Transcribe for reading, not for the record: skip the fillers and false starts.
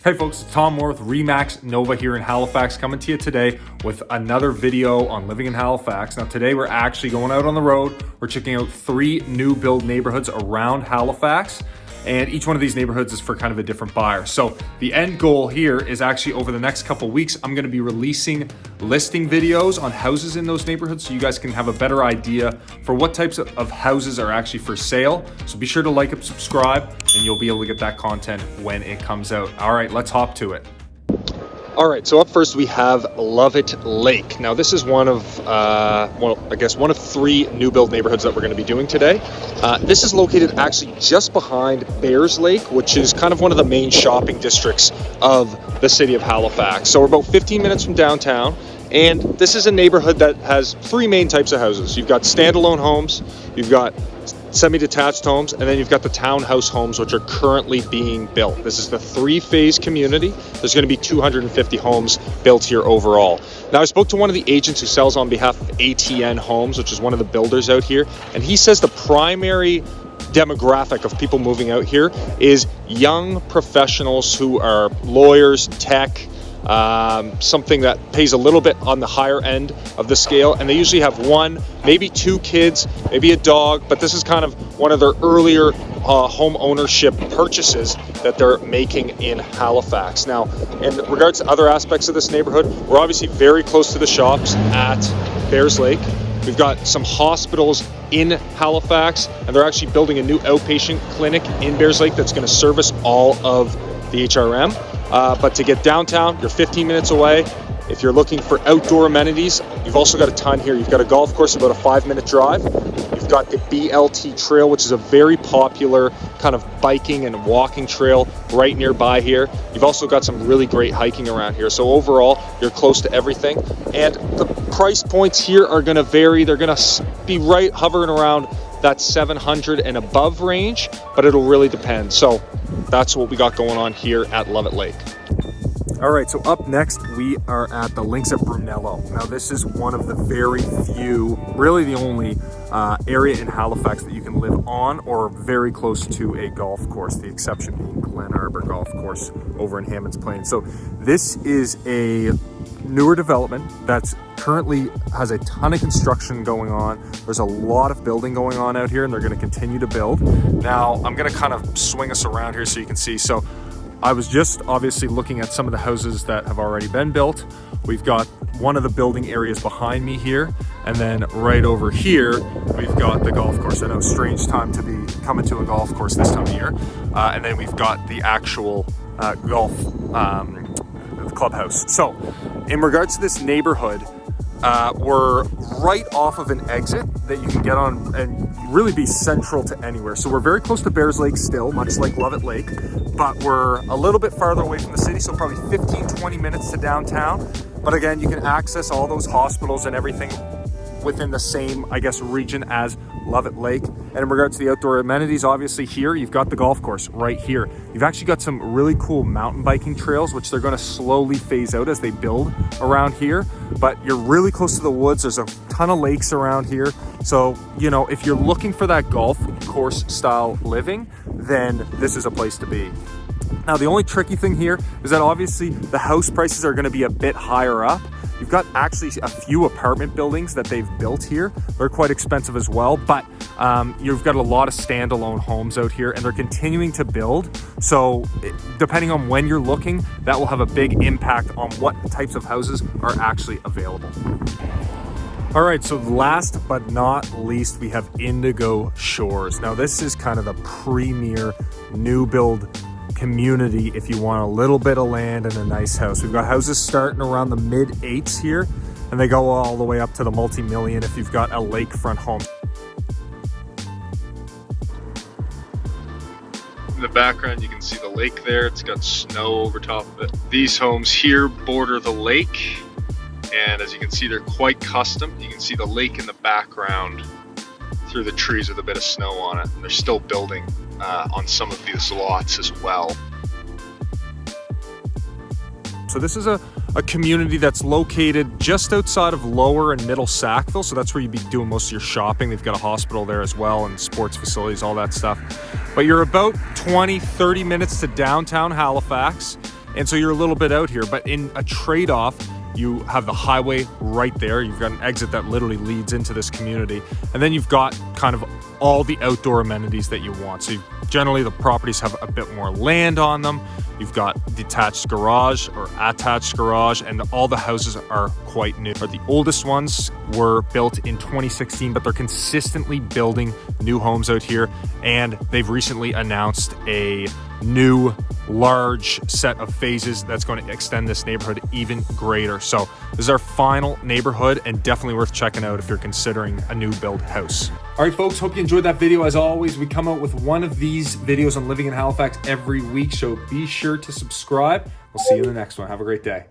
Hey folks, it's Tom Moore with Remax Nova here in Halifax, coming to you today with another video on living in Halifax. Now today we're actually going out on the road. We're checking out 3 new build neighborhoods around Halifax, and each one of these neighborhoods is for kind of a different buyer. So the end goal here is actually over the next couple weeks, I'm gonna be releasing listing videos on houses in those neighborhoods so you guys can have a better idea for what types of houses are actually for sale. So be sure to like and subscribe, and you'll be able to get that content when it comes out. All right, let's hop to it. All right, so up first we have Lovett Lake. Now this is one of, one of 3 new build neighborhoods that we're gonna be doing today. This is located actually just behind Bears Lake, which is kind of one of the main shopping districts of the city of Halifax. So we're about 15 minutes from downtown, and this is a neighborhood that has 3 main types of houses. You've got standalone homes, you've got semi-detached homes, and then you've got the townhouse homes, which are currently being built. This is the 3-phase community. There's going to be 250 homes built here overall. Now, I spoke to one of the agents who sells on behalf of ATN Homes, which is one of the builders out here, and he says the primary demographic of people moving out here is young professionals who are lawyers, tech, something that pays a little bit on the higher end of the scale, and they usually have 1, maybe 2 kids, maybe a dog, but this is kind of one of their earlier home ownership purchases that they're making in Halifax. Now, in regards to other aspects of this neighborhood, we're obviously very close to the shops at Bears Lake. We've got some hospitals in Halifax, and they're actually building a new outpatient clinic in Bears Lake that's going to service all of the HRM. But to get downtown, you're 15 minutes away. If you're looking for outdoor amenities, you've also got a ton here. You've got a golf course about a 5-minute drive. You've got the BLT trail, which is a very popular kind of biking and walking trail right nearby here. You've also got some really great hiking around here. So overall, you're close to everything. And the price points here are gonna vary. They're gonna be right hovering around that 700 and above range, but it'll really depend. So that's what we got going on here at Lovett Lake. All right, so up next, we are at the links at Brunello. Now this is one of the very few, really the only area in Halifax that you can live on or very close to a golf course, the exception being Glen Arbor Golf Course over in Hammonds Plains. So this is a newer development that's currently has a ton of construction going on. There's a lot of building going on out here, and they're going to continue to build. Now I'm going to kind of swing us around here so you can see. So I was just obviously looking at some of the houses that have already been built. We've got one of the building areas behind me here, and then right over here we've got the golf course. I know, strange time to be coming to a golf course this time of year. And then we've got the actual golf clubhouse. So in regards to this neighborhood, we're right off of an exit that you can get on and really be central to anywhere. So we're very close to Bears Lake still, much like Lovett Lake, but we're a little bit farther away from the city, so probably 15-20 minutes to downtown. But again, you can access all those hospitals and everything within the same, I guess, region as Lovett Lake. And in regards to the outdoor amenities, obviously here, you've got the golf course right here. You've actually got some really cool mountain biking trails, which they're gonna slowly phase out as they build around here. But you're really close to the woods. There's a ton of lakes around here. So, you know, if you're looking for that golf course style living, then this is a place to be. Now, the only tricky thing here is that obviously the house prices are gonna be a bit higher up. You've got actually a few apartment buildings that they've built here. They're quite expensive as well, but you've got a lot of standalone homes out here, and they're continuing to build. So depending on when you're looking, that will have a big impact on what types of houses are actually available. All right, so last but not least, we have Indigo Shores. Now this is kind of the premier new build community if you want a little bit of land and a nice house. We've got houses starting around the mid-8s here, and they go all the way up to the multi-million if you've got a lakefront home. In the background, you can see the lake there. It's got snow over top of it. These homes here border the lake, and as you can see, they're quite custom. You can see the lake in the background through the trees with a bit of snow on it. And they're still building on some of these lots as well. So this is a community that's located just outside of Lower and Middle Sackville. So that's where you'd be doing most of your shopping. They've got a hospital there as well and sports facilities, all that stuff. But you're about 20, 30 minutes to downtown Halifax. And so you're a little bit out here, but in a trade-off, you have the highway right there. You've got an exit that literally leads into this community. And then you've got kind of all the outdoor amenities that you want. So generally the properties have a bit more land on them. You've got detached garage or attached garage, and all the houses are quite new. The oldest ones were built in 2016, but they're consistently building new homes out here. And they've recently announced a new large set of phases that's going to extend this neighborhood even greater. So this is our final neighborhood, and definitely worth checking out if you're considering a new build house. All right, folks, hope you enjoyed that video. As always, we come out with one of these videos on living in Halifax every week, so be sure to subscribe. We'll see you in the next one. Have a great day.